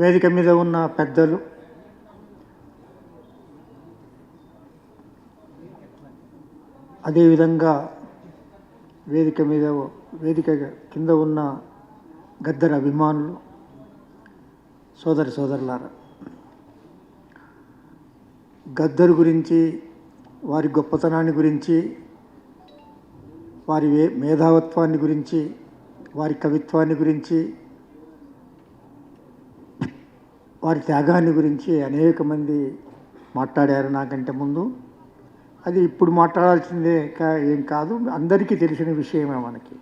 వేదిక మీద ఉన్న పెద్దలు, అదేవిధంగా వేదిక కింద ఉన్న గద్దర్ అభిమానులు, సోదరులారా, గద్దర్ గురించి, వారి గొప్పతనాన్ని గురించి, వారి మేధావత్వాన్ని గురించి, వారి కవిత్వాన్ని గురించి, వారి త్యాగాన్ని గురించి అనేక మంది మాట్లాడారు నాకంటే ముందు. అది ఇప్పుడు మాట్లాడాల్సిందే ఏం కాదు, అందరికీ తెలిసిన విషయమే. మనకి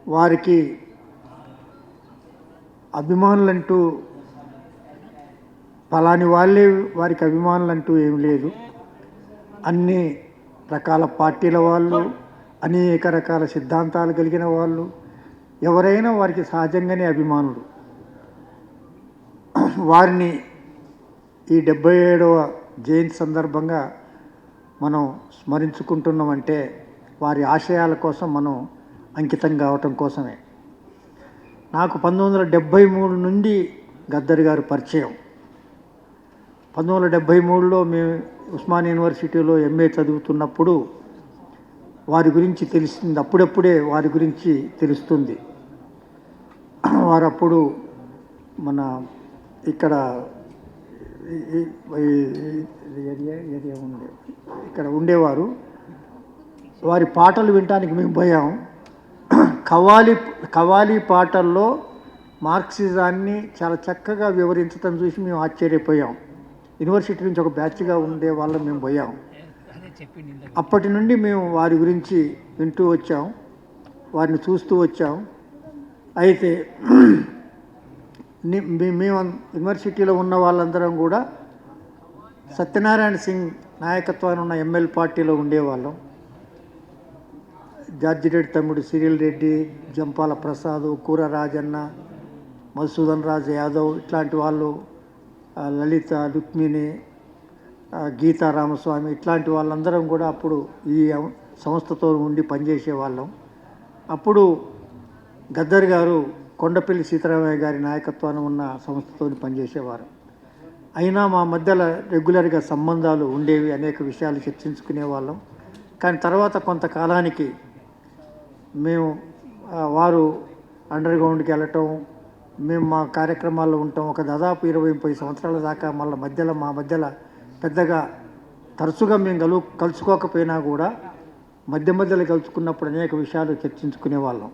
వారికి అభిమానులంటూ ఫలాని వాళ్ళే వారికి అభిమానులంటూ ఏం లేదు. అన్ని రకాల పార్టీల వాళ్ళు, అనేక రకాల సిద్ధాంతాలు కలిగిన వాళ్ళు, ఎవరైనా వారికి సహజంగానే అభిమానులు. వారిని ఈ 77వ జయంతి సందర్భంగా మనం స్మరించుకుంటున్నామంటే వారి ఆశయాల కోసం మనం అంకితం కావటం కోసమే. నాకు 1973 నుండి గద్దర్ గారు పరిచయం. 1973లో మేము ఉస్మానియా యూనివర్సిటీలో ఎంఏ చదువుతున్నప్పుడు వారి గురించి తెలిసింది. అప్పుడప్పుడే వారి గురించి తెలుస్తుంది. వారు అప్పుడు మన ఇక్కడ ఉండేవారు. వారి పాటలు వినటానికి మేము పోయాం. కవ్వాలి పాటల్లో మార్క్సిజాన్ని చాలా చక్కగా వివరించడం చూసి మేము ఆశ్చర్యపోయాం. యూనివర్సిటీ నుంచి ఒక బ్యాచ్గా ఉండే వాళ్ళం మేము పోయాం. అప్పటి నుండి మేము వారి గురించి వింటూ వచ్చాం, వారిని చూస్తూ వచ్చాం. అయితే మేము యూనివర్సిటీలో ఉన్న వాళ్ళందరం కూడా సత్యనారాయణ సింగ్ నాయకత్వాన్ని ఉన్న ఎంఎల్ పార్టీలో ఉండేవాళ్ళం. జార్జిరెడ్డి తమ్ముడు సిరిల్ రెడ్డి, జంపాల ప్రసాద్, కూర రాజన్న, మధుసూదన్ రాజ్ యాదవ్, ఇట్లాంటి వాళ్ళు, లలిత, రుక్మిణి, గీతా రామస్వామి, ఇట్లాంటి వాళ్ళందరం కూడా అప్పుడు ఈ సంస్థతో ఉండి పనిచేసేవాళ్ళం. అప్పుడు గద్దర్ గారు కొండపల్లి సీతారామయ్య గారి నాయకత్వాన్ని ఉన్న సంస్థతో పనిచేసేవారు. అయినా మా మధ్యలో రెగ్యులర్గా సంబంధాలు ఉండేవి, అనేక విషయాలు చర్చించుకునేవాళ్ళం. కానీ తర్వాత కొంతకాలానికి మేము వారు అండర్ గ్రౌండ్కి వెళ్ళటం, మేము మా కార్యక్రమాల్లో ఉంటాం. ఒక దాదాపు 20-30 సంవత్సరాల దాకా మా మధ్యలో పెద్దగా తరచుగా మేము కలుసుకోకపోయినా కూడా మధ్యలో కలుసుకున్నప్పుడు అనేక విషయాలు చర్చించుకునేవాళ్ళం.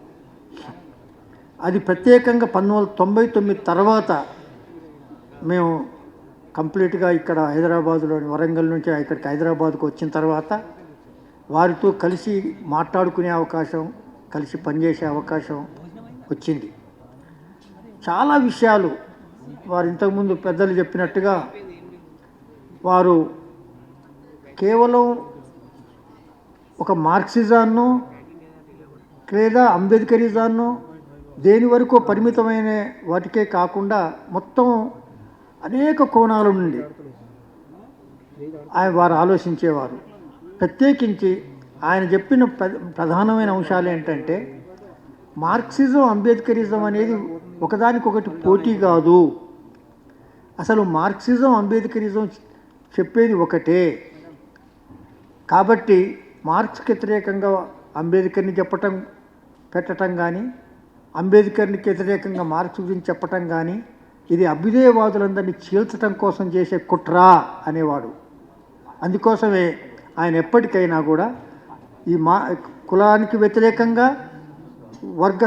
అది ప్రత్యేకంగా 1999 తర్వాత మేము కంప్లీట్గా ఇక్కడ హైదరాబాదులోని వరంగల్ నుంచి ఇక్కడికి హైదరాబాద్కు వచ్చిన తర్వాత వారితో కలిసి మాట్లాడుకునే అవకాశం, కలిసి పనిచేసే అవకాశం వచ్చింది. చాలా విషయాలు వారు ఇంతకుముందు పెద్దలు చెప్పినట్టుగా వారు కేవలం ఒక మార్క్సిజాన్నో లేదా అంబేద్కరిజాన్నో దేని వరకు పరిమితమైన వాటికే కాకుండా మొత్తం అనేక కోణాల నుండి వారు ఆలోచించేవారు. ప్రత్యేకించి ఆయన చెప్పిన ప్రధానమైన అంశాలు ఏంటంటే, మార్క్సిజం అంబేద్కరిజం అనేది ఒకదానికొకటి పోటీ కాదు. అసలు మార్క్సిజం అంబేద్కరిజం చెప్పేది ఒకటే. కాబట్టి మార్క్స్కి వ్యతిరేకంగా అంబేద్కర్ని పెట్టడం కానీ, అంబేద్కర్కి వ్యతిరేకంగా మార్క్స్ గురించి చెప్పటం కానీ, ఇది అభ్యుదయవాదులందరినీ చీల్చడం కోసం చేసే కుట్ర అనేవాడు. అందుకోసమే ఆయన ఎప్పటికైనా కూడా ఈ కులానికి వ్యతిరేకంగా, వర్గ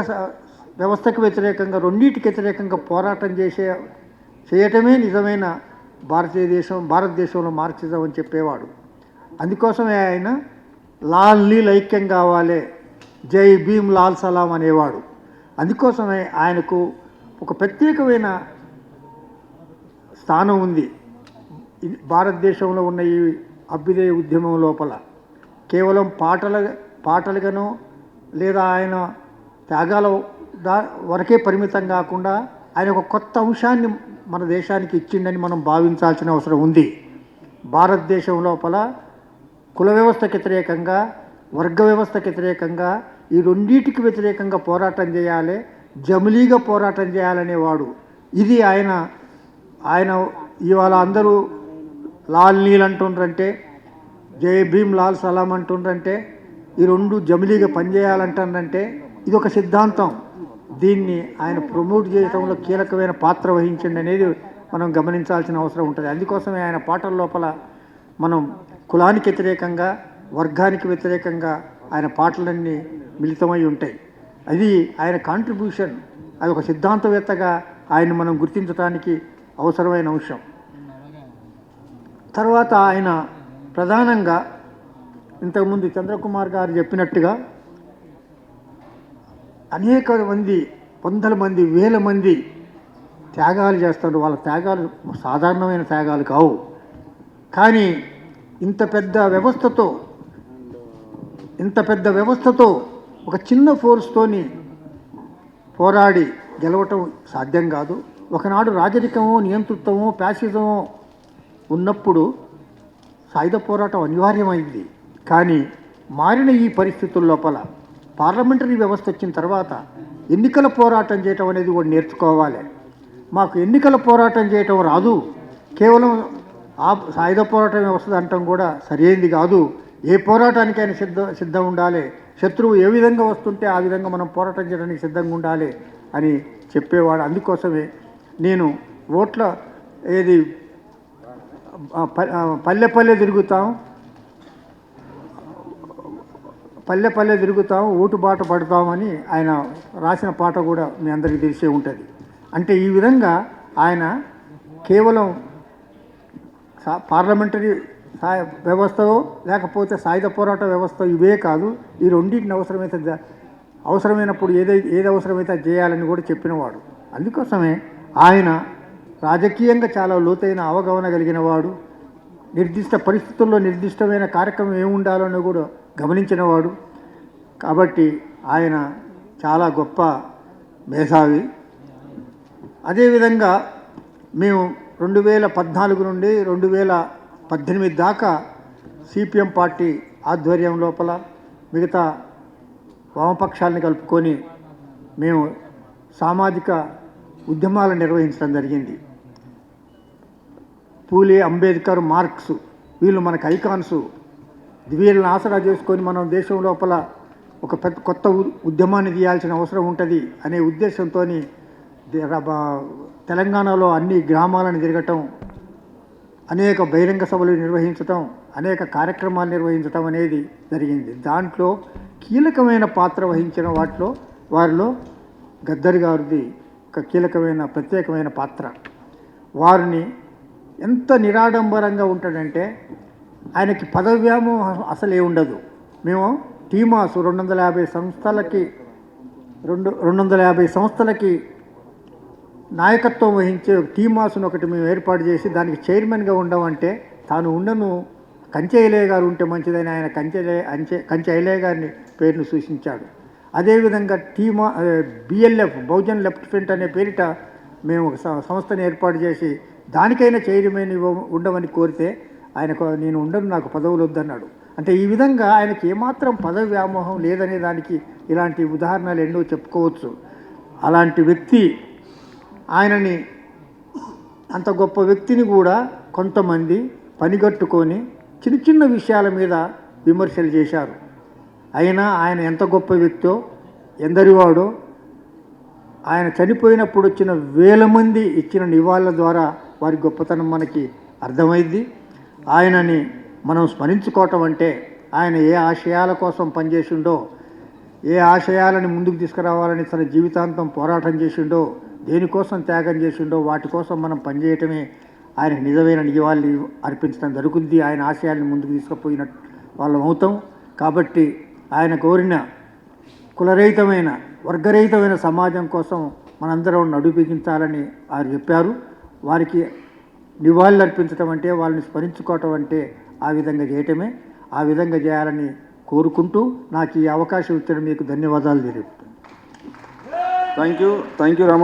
వ్యవస్థకు వ్యతిరేకంగా, రెండింటికి వ్యతిరేకంగా పోరాటం చేయటమే నిజమైన భారతదేశంలో మార్క్సిజం అని చెప్పేవాడు. అందుకోసమే ఆయన లాల్ నీల్ ఐక్యం కావాలి, జై భీమ్ లాల్ సలాం అనేవాడు. అందుకోసమే ఆయనకు ఒక ప్రత్యేకమైన స్థానం ఉంది భారతదేశంలో ఉన్న ఈ అభ్యుదయ ఉద్యమం లోపల. కేవలం పాటలుగానో లేదా ఆయన త్యాగాల వరకే పరిమితం కాకుండా ఆయన ఒక కొత్త అంశాన్ని మన దేశానికి ఇచ్చిండని మనం భావించాల్సిన అవసరం ఉంది. భారతదేశం లోపల కుల వ్యవస్థకు వ్యతిరేకంగా, వర్గ వ్యవస్థకు వ్యతిరేకంగా, ఈ రెండింటికి వ్యతిరేకంగా పోరాటం చేయాలి. జమిలీగా పోరాటం చేయాలనేవాడు. ఇది ఆయన ఇవాళ అందరూ లాల్ నీల్ అంటుండ్రంటే, జై భీమ్ లాల్ సలాం అంటుండ్రంటే, ఈ రెండు జమిలీగా పనిచేయాలంటారంటే ఇది ఒక సిద్ధాంతం. దీన్ని ఆయన ప్రమోట్ చేయడంలో కీలకమైన పాత్ర వహించండి అనేది మనం గమనించాల్సిన అవసరం ఉంటుంది. అందుకోసమే ఆయన పాటల లోపల మనం కులానికి వ్యతిరేకంగా, వర్గానికి వ్యతిరేకంగా ఆయన పాటలన్నీ మిళితమై ఉంటాయి. అది ఆయన కాంట్రిబ్యూషన్. అది ఒక సిద్ధాంతవేత్తగా ఆయన మనం గుర్తించడానికి అవసరమైన అంశం. తర్వాత ఆయన ప్రధానంగా ఇంతకుముందు చంద్రకుమార్ గారు చెప్పినట్టుగా అనేక మంది, వందల మంది, వేల మంది త్యాగాలు చేస్తారు. వాళ్ళ త్యాగాలు సాధారణమైన త్యాగాలు కావు. కానీ ఇంత పెద్ద వ్యవస్థతో ఒక చిన్న ఫోర్స్తోని పోరాడి గెలవటం సాధ్యం కాదు. ఒకనాడు రాజరికమో, నియంతృత్వమో, ఫ్యాసిజమో ఉన్నప్పుడు సాయుధ పోరాటం అనివార్యమైంది. కానీ మారిన ఈ పరిస్థితుల లోపల పార్లమెంటరీ వ్యవస్థ వచ్చిన తర్వాత ఎన్నికల పోరాటం చేయటం అనేది కూడా నేర్చుకోవాలి. మాకు ఎన్నికల పోరాటం చేయటం రాదు, కేవలం ఆ సాయుధ పోరాటం వ్యవస్థ అంటాం కూడా సరైనది కాదు. ఏ పోరాటానికైనా సిద్ధం ఉండాలి. శత్రువు ఏ విధంగా వస్తుంటే ఆ విధంగా మనం పోరాటం చేయడానికి సిద్ధంగా ఉండాలి అని చెప్పేవాడు. అందుకోసమే నేను ఓట్ల ఏది పల్లె పల్లె తిరుగుతాం ఓటు బాట పడతామని ఆయన రాసిన పాట కూడా మీ అందరికీ తెలిసే ఉంటుంది. అంటే ఈ విధంగా ఆయన కేవలం పార్లమెంటరీ వ్యవస్థలో లేకపోతే సాయుధ పోరాట వ్యవస్థ ఇవే కాదు, ఈ రెండింటిని అవసరమైనప్పుడు ఏది అవసరమైతే చేయాలని కూడా చెప్పినవాడు. అందుకోసమే ఆయన రాజకీయంగా చాలా లోతైన అవగాహన కలిగిన వాడు. నిర్దిష్ట పరిస్థితుల్లో నిర్దిష్టమైన కార్యక్రమం ఏముండాలని కూడా గమనించినవాడు. కాబట్టి ఆయన చాలా గొప్ప మేధావి. అదేవిధంగా మేము 2014 నుండి 2018 దాకా సిపిఎం పార్టీ ఆధ్వర్యం లోపల మిగతా వామపక్షాలని కలుపుకొని మేము సామాజిక ఉద్యమాలు నిర్వహించడం జరిగింది. పూలే, అంబేద్కర్, మార్క్స్ వీళ్ళు మనకు ఐకాన్స్. వీళ్ళని ఆసరా చేసుకొని మనం దేశం లోపల ఒక కొత్త ఉద్యమాన్ని తీయాల్సిన అవసరం ఉంటుంది అనే ఉద్దేశంతో తెలంగాణలో అన్ని గ్రామాలను తిరగటం, అనేక బహిరంగ సభలు నిర్వహించటం, అనేక కార్యక్రమాలు నిర్వహించటం అనేది జరిగింది. దాంట్లో కీలకమైన పాత్ర వహించిన వారిలో గద్దర్ గారిది ఒక కీలకమైన ప్రత్యేకమైన పాత్ర. వారిని ఎంత నిరాడంబరంగా ఉంటాడంటే ఆయనకి పదవ్యామోహం అసలే ఉండదు. మేము టీమాసు 250 సంస్థలకి నాయకత్వం వహించే టీమాసును ఒకటి మేము ఏర్పాటు చేసి దానికి చైర్మన్గా ఉండమంటే తాను ఉండను కంచె ఐలయ్య గారు ఉంటే మంచిదని ఆయన కంచె ఐలయ్య గారిని పేరును సూచించాడు. అదేవిధంగా బిఎల్ఎఫ్ బహుజన్ లెఫ్ట్ ఫ్రంట్ అనే పేరిట మేము ఒక సంస్థను ఏర్పాటు చేసి దానికైనా చైర్మన్ ఉండమని కోరితే ఆయనకు నేను ఉండను, నాకు పదవులు వద్దన్నాడు. అంటే ఈ విధంగా ఆయనకి ఏమాత్రం పదవి వ్యామోహం లేదనే దానికి ఇలాంటి ఉదాహరణలు ఎన్నో చెప్పుకోవచ్చు. అలాంటి వ్యక్తి, ఆయనని అంత గొప్ప వ్యక్తిని కూడా కొంతమంది పనిగట్టుకొని చిన్న చిన్న విషయాల మీద విమర్శలు చేశారు. అయినా ఆయన ఎంత గొప్ప వ్యక్తో, ఎందరివాడో, ఆయన చనిపోయినప్పుడు వచ్చిన వేల మంది ఇచ్చిన నివాళుల ద్వారా వారి గొప్పతనం మనకి అర్థమైంది. ఆయనని మనం స్మరించుకోవటం అంటే ఆయన ఏ ఆశయాల కోసం పనిచేసిండో, ఏ ఆశయాలని ముందుకు తీసుకురావాలని తన జీవితాంతం పోరాటం చేసిండో, దేనికోసం త్యాగం చేసిండో వాటి కోసం మనం పనిచేయటమే ఆయనకు నిజమైన నివాళి అర్పించడం జరుగుతుంది. ఆయన ఆశయాల్ని ముందుకు తీసుకుపోయిన వాళ్ళం అవుతాం. కాబట్టి ఆయన కోరిన కులరహితమైన, వర్గరహితమైన సమాజం కోసం మనందరం నడిపించాలని వారు చెప్పారు. వారికి నివాళులు అర్పించడం అంటే, వాళ్ళని స్మరించుకోవటం అంటే ఆ విధంగా చేయటమే. ఆ విధంగా చేయాలని కోరుకుంటూ నాకు ఈ అవకాశం ఇచ్చడం మీకు ధన్యవాదాలు తెలుపుతాను. Thank you Ramoji.